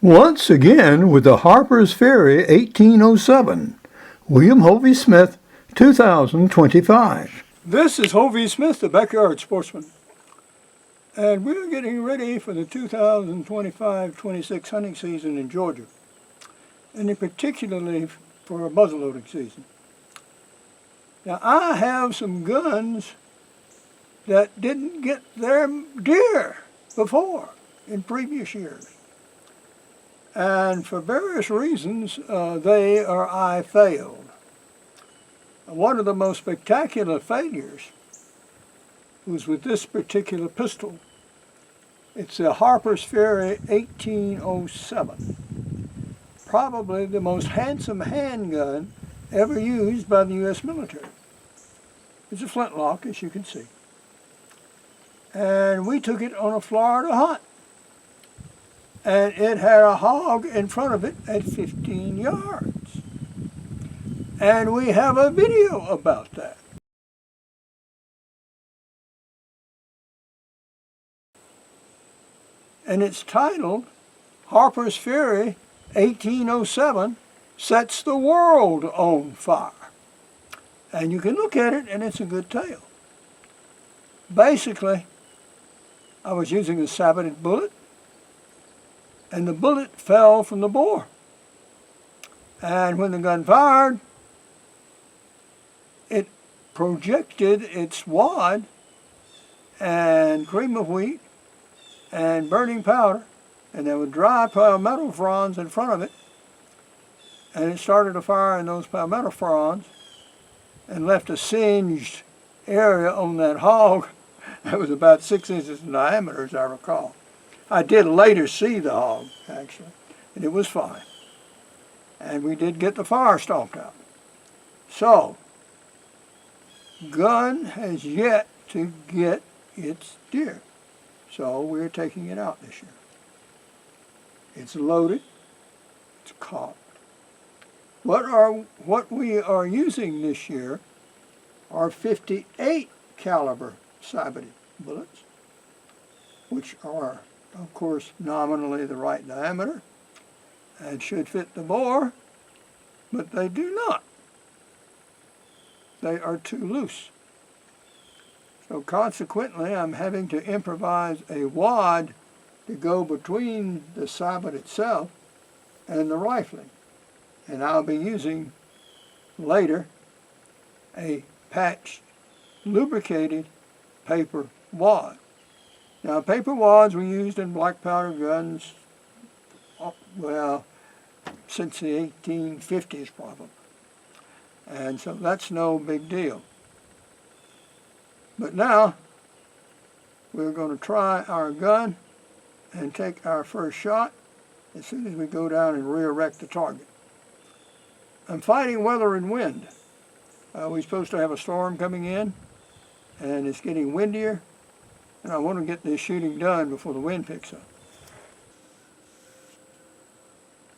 Once again with the Harpers Ferry 1807. William Hovey Smith, 2025. This is Hovey Smith, the Backyard Sportsman, and we're getting ready for the 2025-26 hunting season in Georgia, and particularly for a muzzleloading season. Now, I have some guns that didn't get their deer before in previous years. And for various reasons, they or I failed. One of the most spectacular failures was with this particular pistol. It's the Harper's Ferry 1807. Probably the most handsome handgun ever used by the U.S. military. It's a flintlock, as you can see. And we took it on a Florida hunt. And it had a hog in front of it at 15 yards. And we have a video about that. And it's titled, Harper's Ferry 1807 Sets the World on Fire. And you can look at it and it's a good tale. Basically, I was using a saboted bullet, and the bullet fell from the bore. And when the gun fired, it projected its wad and cream of wheat and burning powder, and there were dry palmetto fronds in front of it, and it started to fire in those palmetto fronds and left a singed area on that hog that was about 6 inches in diameter, as I recall. I did later see the hog, actually, and it was fine. And we did get the fire stomped out. So, gun has yet to get its deer. So we're taking it out this year. It's loaded, it's cocked. What we are using this year are 58 caliber saboted bullets, which are, of course, nominally the right diameter and should fit the bore, but they do not. They are too loose. So consequently, I'm having to improvise a wad to go between the sabot itself and the rifling. And I'll be using later a patched, lubricated paper wad. Now, paper wads were used in black powder guns, well, since the 1850s probably. And so that's no big deal. But now, we're going to try our gun and take our first shot as soon as we go down and re-erect the target. I'm fighting weather and wind. We're supposed to have a storm coming in, and it's getting windier, and I want to get this shooting done before the wind picks up.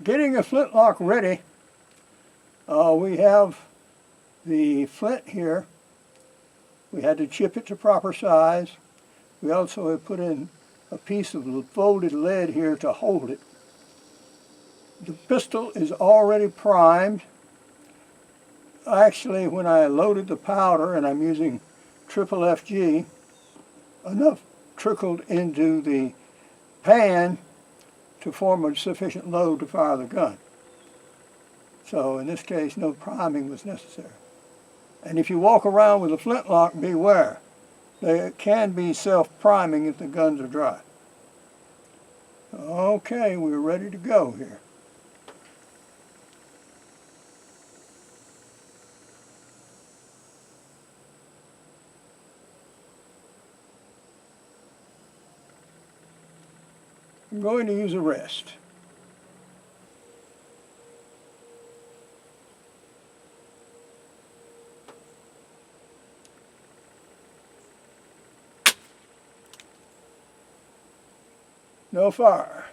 Getting a flintlock ready, we have the flint here. We had to chip it to proper size. We also have put in a piece of folded lead here to hold it. The pistol is already primed. Actually, when I loaded the powder, and I'm using triple FG, enough trickled into the pan to form a sufficient load to fire the gun. So in this case, no priming was necessary. And if you walk around with a flintlock, beware. They can be self-priming if the guns are dry. Okay, we're ready to go here. I'm going to use a rest. No fire.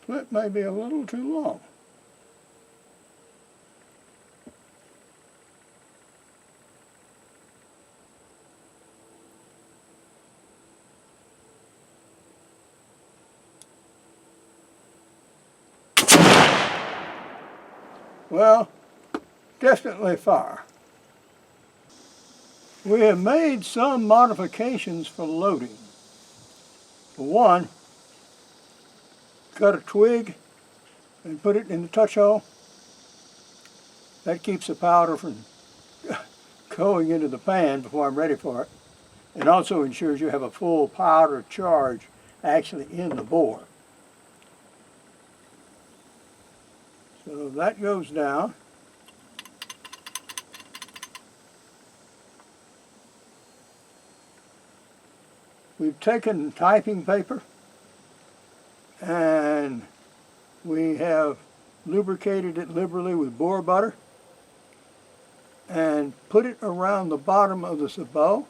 flint may be a little too long. Well, definitely fire. We have made some modifications for loading. For one, cut a twig and put it in the touch hole. That keeps the powder from going into the pan before I'm ready for it, and also ensures you have a full powder charge actually in the bore. So that goes down. We've taken typing paper and we have lubricated it liberally with boar butter and put it around the bottom of the sabot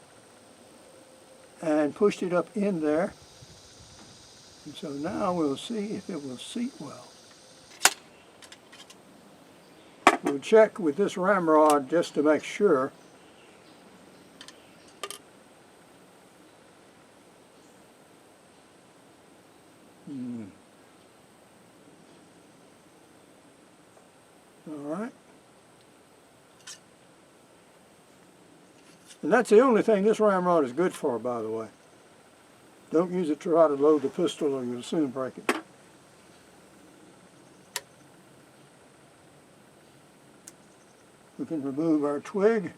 and pushed it up in there. And so now we'll see if it will seat well. We'll check with this ramrod just to make sure. All right. And that's the only thing this ramrod is good for, by the way. Don't use it to try to load the pistol or you'll soon break it. We can remove our twig,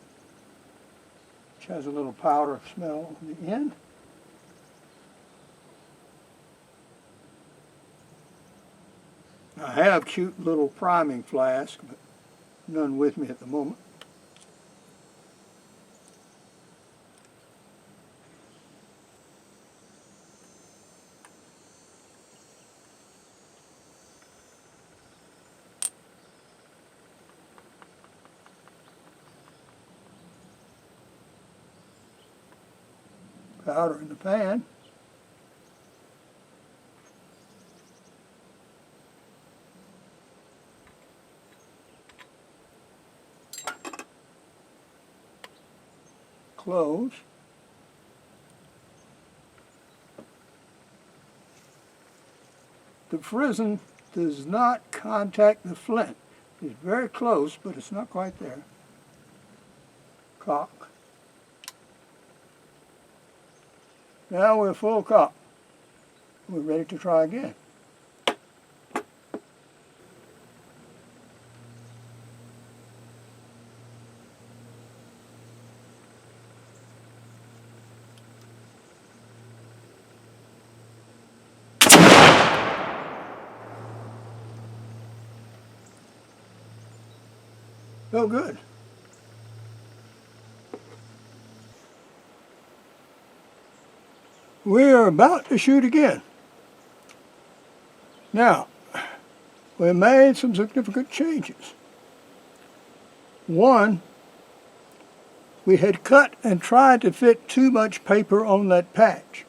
which has a little powder smell on the end. I have cute little priming flask, but none with me at the moment. Powder in the pan. Close. The frizzen does not contact the flint. It's very close, but it's not quite there. Cock. Now we're full cock. We're ready to try again. Oh, good. We're about to shoot again. Now, we made some significant changes. One, we had cut and tried to fit too much paper on that patch.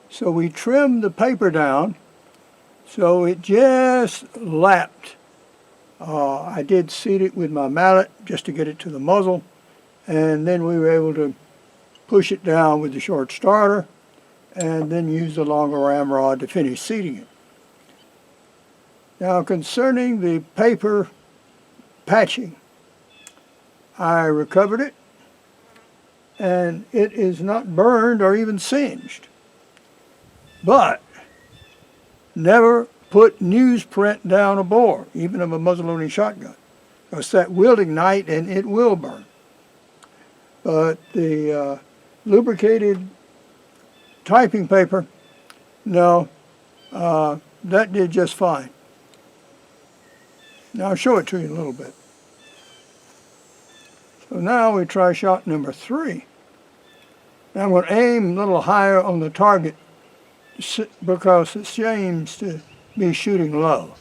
So we trimmed the paper down so it just lapped. I did seat it with my mallet just to get it to the muzzle, and then we were able to push it down with the short starter and then use the longer ramrod to finish seating it. Now concerning the paper patching, I recovered it and it is not burned or even singed. But never put newsprint down a bore, even of a muzzleloading shotgun, because that will ignite and it will burn. But the lubricated typing paper, no, that did just fine. Now I'll show it to you in a little bit. So now we try shot number 3. Now I'm going to aim a little higher on the target because it seems to be shooting low.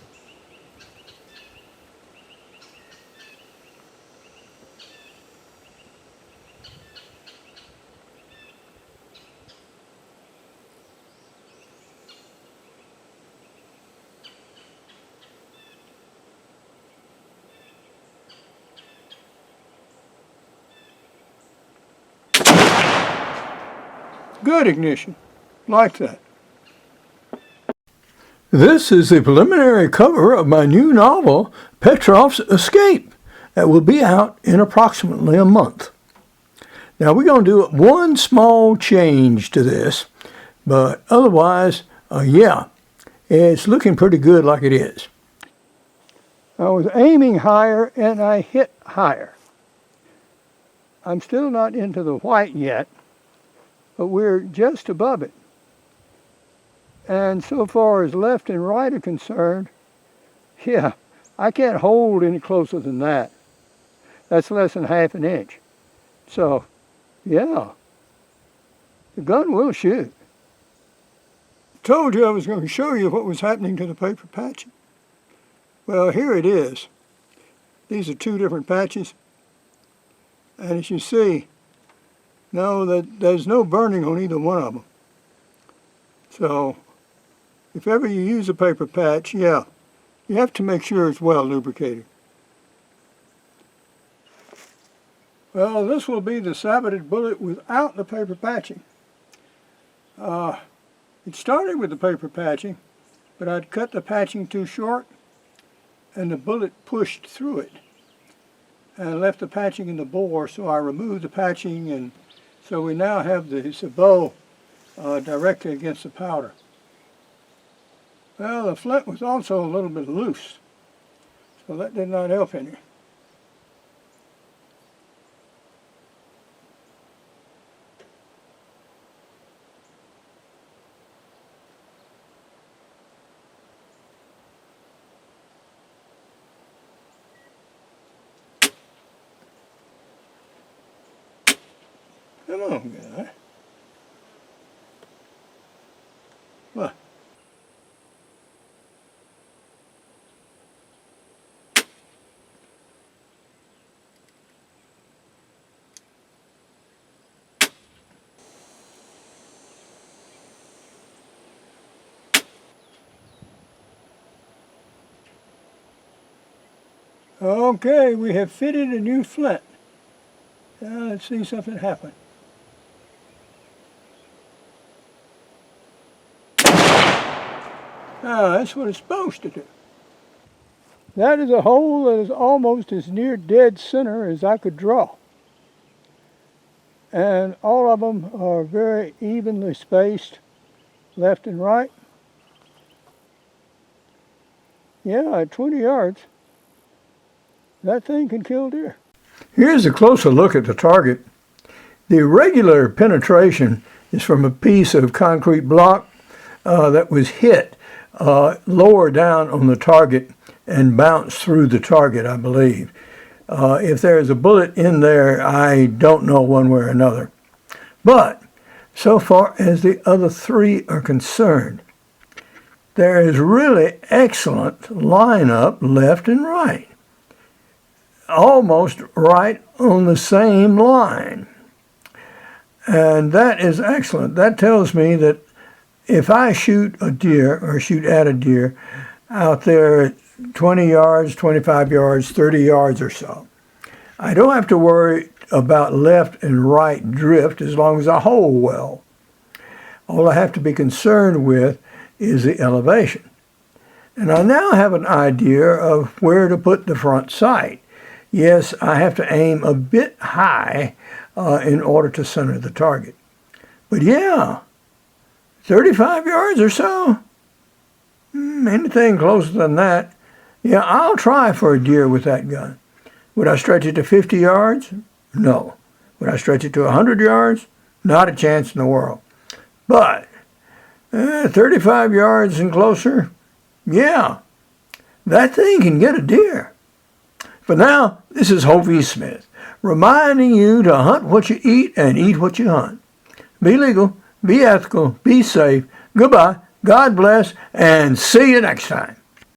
Good ignition. Like that. This is the preliminary cover of my new novel, Petrov's Escape, that will be out in approximately a month. Now we're going to do one small change to this, but otherwise, yeah, it's looking pretty good like it is. I was aiming higher and I hit higher. I'm still not into the white yet, but we're just above it. And so far as left and right are concerned, yeah, I can't hold any closer than that. That's less than half an inch. So, yeah, the gun will shoot. Told you I was going to show you what was happening to the paper patching. Well, here it is. These are two different patches. And as you see, there's no burning on either one of them. So, if ever you use a paper patch, yeah, you have to make sure it's well lubricated. Well, this will be the saboted bullet without the paper patching. It started with the paper patching, but I'd cut the patching too short, and the bullet pushed through it. And I left the patching in the bore, so I removed the patching, and so we now have the sabot directly against the powder. Well, the flint was also a little bit loose, so that did not help any. Come on, guy. What? Okay, we have fitted a new flint. Now let's see something happen. That's what it's supposed to do. That is a hole that is almost as near dead center as I could draw. And all of them are very evenly spaced, left and right. Yeah, at 20 yards, that thing can kill deer. Here's a closer look at the target. The irregular penetration is from a piece of concrete block that was hit lower down on the target and bounced through the target, I believe. If there's a bullet in there, I don't know one way or another. But so far as the other three are concerned, there is really excellent lineup left and right. Almost right on the same line. And that is excellent. That tells me that if I shoot a deer or shoot at a deer out there 20 yards, 25 yards, 30 yards or so, I don't have to worry about left and right drift as long as I hold well. All I have to be concerned with is the elevation. And I now have an idea of where to put the front sight. Yes, I have to aim a bit high in order to center the target. But yeah, 35 yards or so, anything closer than that, yeah, I'll try for a deer with that gun. Would I stretch it to 50 yards? No. Would I stretch it to 100 yards? Not a chance in the world. But 35 yards and closer, yeah, that thing can get a deer. For now, this is Hovey Smith, reminding you to hunt what you eat and eat what you hunt. Be legal, be ethical, be safe. Goodbye, God bless, and see you next time.